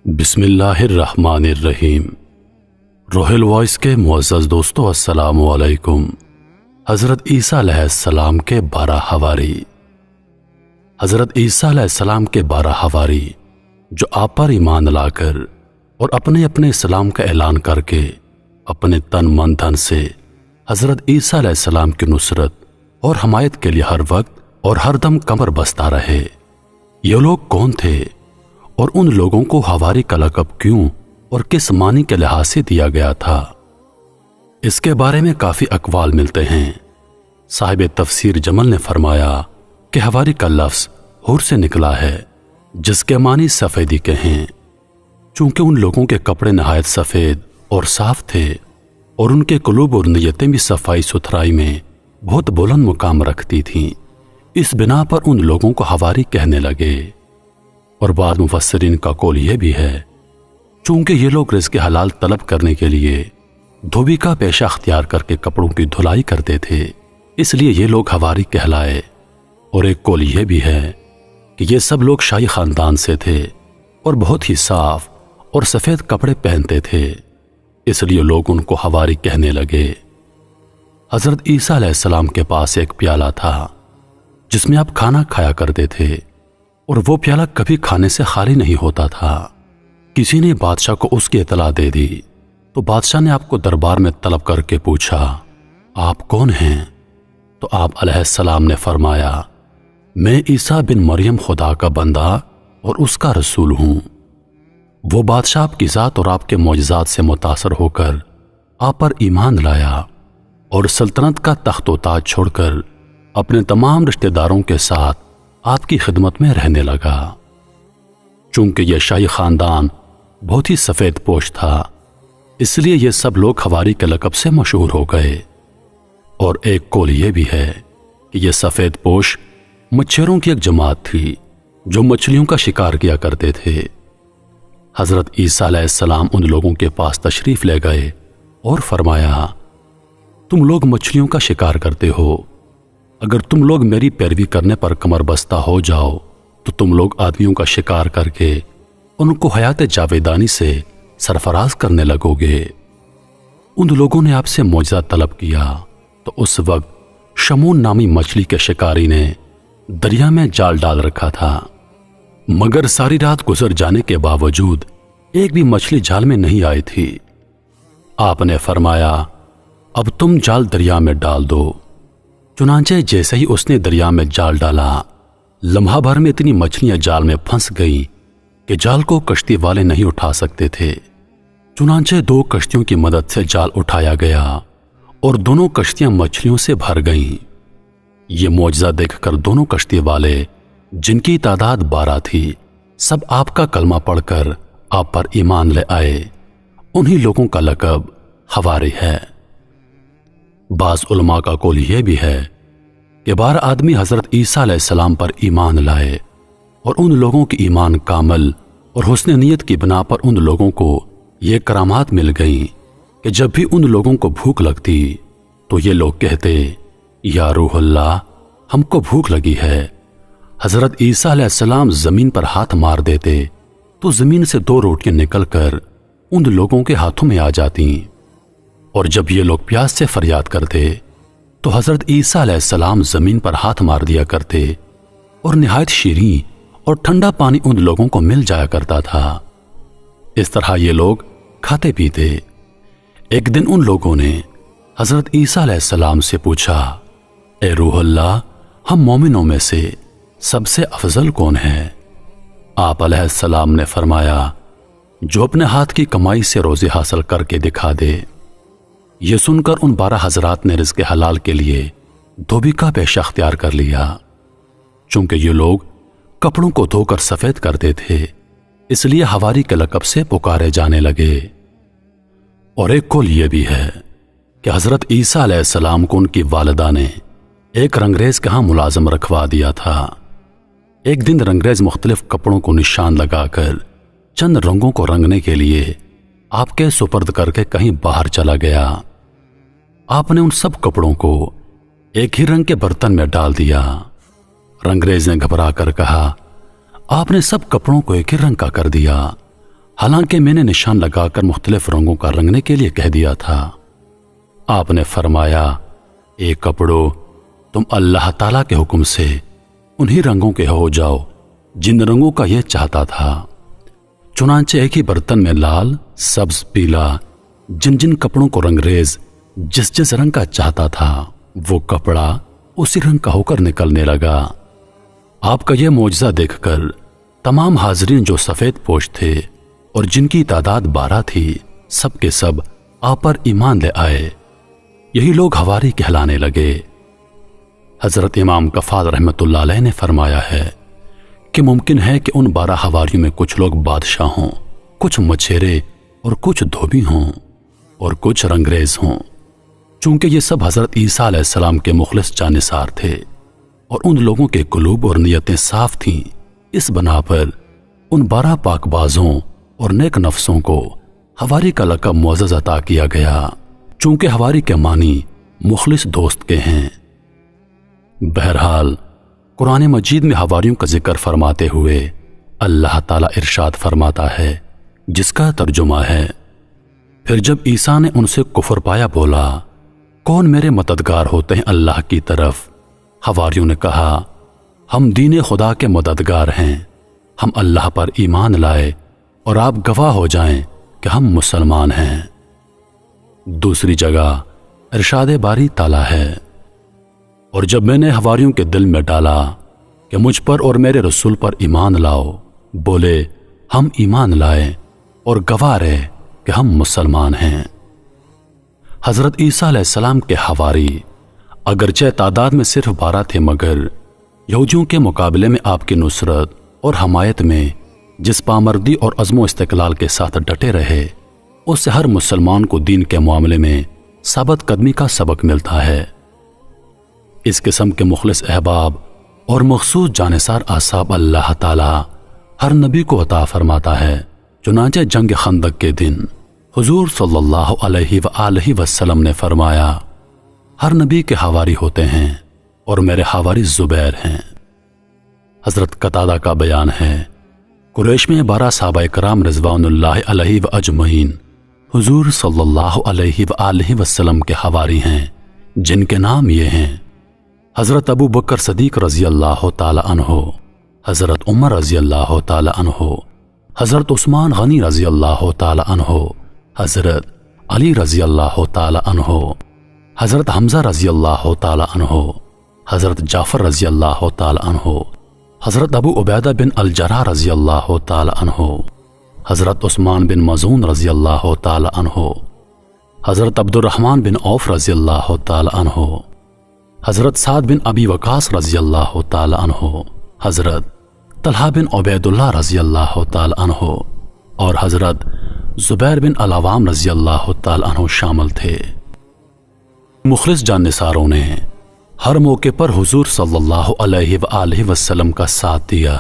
بسم اللہ الرحمن الرحیم۔ روحل وائس کے معزز دوستو، السلام علیکم۔ حضرت عیسیٰ علیہ السلام کے 12 حواری۔ حضرت عیسیٰ علیہ السلام کے 12 حواری جو آپ پر ایمان لا کر اور اپنے اپنے اسلام کا اعلان کر کے اپنے تن من دھن سے حضرت عیسیٰ علیہ السلام کی نصرت اور حمایت کے لیے ہر وقت اور ہر دم کمر بستہ رہے۔ یہ لوگ کون تھے اور ان لوگوں کو حواری کا لقب کیوں اور کس معنی کے لحاظ سے دیا گیا تھا، اس کے بارے میں کافی اقوال ملتے ہیں۔ صاحب تفسیر جمل نے فرمایا کہ حواری کا لفظ حور سے نکلا ہے، جس کے معنی سفیدی کے ہیں، چونکہ ان لوگوں کے کپڑے نہایت سفید اور صاف تھے اور ان کے قلوب اور نیتیں بھی صفائی ستھرائی میں بہت بلند مقام رکھتی تھیں، اس بنا پر ان لوگوں کو حواری کہنے لگے۔ اور بعض مفسرین کا قول یہ بھی ہے چونکہ یہ لوگ رزق حلال طلب کرنے کے لیے دھوبی کا پیشہ اختیار کر کے کپڑوں کی دھلائی کرتے تھے، اس لیے یہ لوگ حواری کہلائے۔ اور ایک قول یہ بھی ہے کہ یہ سب لوگ شاہی خاندان سے تھے اور بہت ہی صاف اور سفید کپڑے پہنتے تھے، اس لیے لوگ ان کو حواری کہنے لگے۔ حضرت عیسیٰ علیہ السلام کے پاس ایک پیالہ تھا جس میں آپ کھانا کھایا کرتے تھے، اور وہ پیالہ کبھی کھانے سے خالی نہیں ہوتا تھا۔ کسی نے بادشاہ کو اس کی اطلاع دے دی تو بادشاہ نے آپ کو دربار میں طلب کر کے پوچھا، آپ کون ہیں؟ تو آپ علیہ السلام نے فرمایا، میں عیسیٰ بن مریم خدا کا بندہ اور اس کا رسول ہوں۔ وہ بادشاہ آپ کی ذات اور آپ کے معجزات سے متاثر ہو کر آپ پر ایمان لایا اور سلطنت کا تخت و تاج چھوڑ کر اپنے تمام رشتہ داروں کے ساتھ آپ کی خدمت میں رہنے لگا۔ چونکہ یہ شاہی خاندان بہت ہی سفید پوش تھا، اس لیے یہ سب لوگ حواری کے لقب سے مشہور ہو گئے۔ اور ایک قول یہ بھی ہے کہ یہ سفید پوش مچھروں کی ایک جماعت تھی جو مچھلیوں کا شکار کیا کرتے تھے۔ حضرت عیسیٰ علیہ السلام ان لوگوں کے پاس تشریف لے گئے اور فرمایا، تم لوگ مچھلیوں کا شکار کرتے ہو، اگر تم لوگ میری پیروی کرنے پر کمر بستہ ہو جاؤ تو تم لوگ آدمیوں کا شکار کر کے ان کو حیات جاویدانی سے سرفراز کرنے لگو گے۔ ان لوگوں نے آپ سے معجزہ طلب کیا تو اس وقت شمون نامی مچھلی کے شکاری نے دریا میں جال ڈال رکھا تھا، مگر ساری رات گزر جانے کے باوجود ایک بھی مچھلی جال میں نہیں آئی تھی۔ آپ نے فرمایا، اب تم جال دریا میں ڈال دو۔ چنانچہ جیسے ہی اس نے دریا میں جال ڈالا، لمحہ بھر میں اتنی مچھلیاں جال میں پھنس گئیں کہ جال کو کشتی والے نہیں اٹھا سکتے تھے۔ چنانچہ 2 کشتیوں کی مدد سے جال اٹھایا گیا اور دونوں کشتیاں مچھلیوں سے بھر گئیں۔ یہ معجزہ دیکھ کر دونوں کشتی والے، جن کی تعداد 12 تھی، سب آپ کا کلمہ پڑھ کر آپ پر ایمان لے آئے۔ انہی لوگوں کا لقب حواری ہے۔ بعض علماء کا قول یہ بھی ہے کہ 12 آدمی حضرت عیسیٰ علیہ السلام پر ایمان لائے، اور ان لوگوں کی ایمان کامل اور حسن نیت کی بنا پر ان لوگوں کو یہ کرامات مل گئیں کہ جب بھی ان لوگوں کو بھوک لگتی تو یہ لوگ کہتے، یا روح اللہ، ہم کو بھوک لگی ہے۔ حضرت عیسیٰ علیہ السلام زمین پر ہاتھ مار دیتے تو زمین سے 2 روٹیاں نکل کر ان لوگوں کے ہاتھوں میں آ جاتی، اور جب یہ لوگ پیاس سے فریاد کرتے تو حضرت عیسیٰ علیہ السلام زمین پر ہاتھ مار دیا کرتے اور نہایت شیریں اور ٹھنڈا پانی ان لوگوں کو مل جایا کرتا تھا۔ اس طرح یہ لوگ کھاتے پیتے۔ ایک دن ان لوگوں نے حضرت عیسیٰ علیہ السلام سے پوچھا، اے روح اللہ، ہم مومنوں میں سے سب سے افضل کون ہے؟ آپ علیہ السلام نے فرمایا، جو اپنے ہاتھ کی کمائی سے روزی حاصل کر کے دکھا دے۔ یہ سن کر ان 12 حضرات نے رزق حلال کے لیے دھوبی کا پیشہ اختیار کر لیا۔ چونکہ یہ لوگ کپڑوں کو دھو کر سفید کرتے تھے، اس لیے حواری کے لقب سے پکارے جانے لگے۔ اور ایک قول یہ بھی ہے کہ حضرت عیسیٰ علیہ السلام کو ان کی والدہ نے ایک رنگریز کے ہاں ملازم رکھوا دیا تھا۔ ایک دن رنگریز مختلف کپڑوں کو نشان لگا کر چند رنگوں کو رنگنے کے لیے آپ کے سپرد کر کے کہیں باہر چلا گیا۔ آپ نے ان سب کپڑوں کو ایک ہی رنگ کے برتن میں ڈال دیا۔ رنگریز نے گھبرا کر کہا، آپ نے سب کپڑوں کو ایک ہی رنگ کا کر دیا، حالانکہ میں نے نشان لگا کر مختلف رنگوں کا رنگنے کے لیے کہہ دیا تھا۔ آپ نے فرمایا، اے کپڑوں، تم اللہ تعالیٰ کے حکم سے انہی رنگوں کے ہو جاؤ جن رنگوں کا یہ چاہتا تھا۔ چنانچہ ایک ہی برتن میں لال، سبز، پیلا، جن جن کپڑوں کو رنگریز جس جس رنگ کا چاہتا تھا وہ کپڑا اسی رنگ کا ہو کر نکلنے لگا۔ آپ کا یہ معجزہ دیکھ کر تمام حاضرین جو سفید پوش تھے اور جن کی تعداد 12 تھی، سب کے سب آپ پر ایمان لے آئے۔ یہی لوگ حواری کہلانے لگے۔ حضرت امام کفال رحمۃ اللہ علیہ نے فرمایا ہے کہ ممکن ہے کہ ان 12 حواریوں میں کچھ لوگ بادشاہ ہوں، کچھ مچھیرے اور کچھ دھوبی ہوں اور کچھ رنگریز ہوں۔ چونکہ یہ سب حضرت عیسیٰ علیہ السلام کے مخلص جانثار تھے اور ان لوگوں کے قلوب اور نیتیں صاف تھیں، اس بنا پر ان 12 پاک بازوں اور نیک نفسوں کو حواری کا لقب معزز عطا کیا گیا، چونکہ حواری کے معنی مخلص دوست کے ہیں۔ بہرحال قرآن مجید میں حواریوں کا ذکر فرماتے ہوئے اللہ تعالیٰ ارشاد فرماتا ہے، جس کا ترجمہ ہے، پھر جب عیسیٰ نے ان سے کفر پایا بولا، کون میرے مددگار ہوتے ہیں اللہ کی طرف؟ حواریوں نے کہا، ہم دین خدا کے مددگار ہیں، ہم اللہ پر ایمان لائے اور آپ گواہ ہو جائیں کہ ہم مسلمان ہیں۔ دوسری جگہ ارشاد باری تعالیٰ ہے، اور جب میں نے حواریوں کے دل میں ڈالا کہ مجھ پر اور میرے رسول پر ایمان لاؤ، بولے ہم ایمان لائے اور گواہ رہے کہ ہم مسلمان ہیں۔ حضرت عیسیٰ علیہ السلام کے حواری اگرچہ تعداد میں صرف 12 تھے، مگر یہودیوں کے مقابلے میں آپ کی نصرت اور حمایت میں جس پامردی اور عزم و استقلال کے ساتھ ڈٹے رہے، اس سے ہر مسلمان کو دین کے معاملے میں ثابت قدمی کا سبق ملتا ہے۔ اس قسم کے مخلص احباب اور مخصوص جانثار اصحاب اللہ تعالی ہر نبی کو عطا فرماتا ہے۔ چنانچہ جنگ خندق کے دن حضور صلی اللہ علیہ وآلہ وسلم نے فرمایا، ہر نبی کے حواری ہوتے ہیں اور میرے حواری زبیر ہیں۔ حضرت قتادہ کا بیان ہے، قریش میں 12 صحابہ کرام رضوان اللہ علیہ واجمعین حضور صلی اللہ علیہ وآلہ وسلم کے حواری ہیں، جن کے نام یہ ہیں: حضرت ابو بکر صدیق رضی اللہ تعالی عنہ، حضرت عمر رضی اللہ تعالی عنہ، حضرت عثمان غنی رضی اللہ تعالی عنہ، حضرت علی رضی اللہ تعالی عنہ، حضرت حمزہ رضی اللہ تعالی عنہ، حضرت جعفر رضی اللہ تعالی عنہ، حضرت ابو عبیدہ بن الجراح رضی اللہ تعالی عنہ، حضرت عثمان بن مظعون رضی اللہ تعالی عنہ، حضرت عبد الرحمن بن عوف رضی اللہ تعالی عنہ، حضرت سعد بن ابی وقاص رضی اللہ تعالی عنہ، حضرت طلحہ بن عبید اللہ رضی اللہ تعالی عنہ اور حضرت زبیر بن العوام رضی اللہ تعالی عنہ شامل تھے۔ مخلص جانثاروں نے ہر موقع پر حضور صلی اللہ علیہ وآلہ وسلم کا ساتھ دیا۔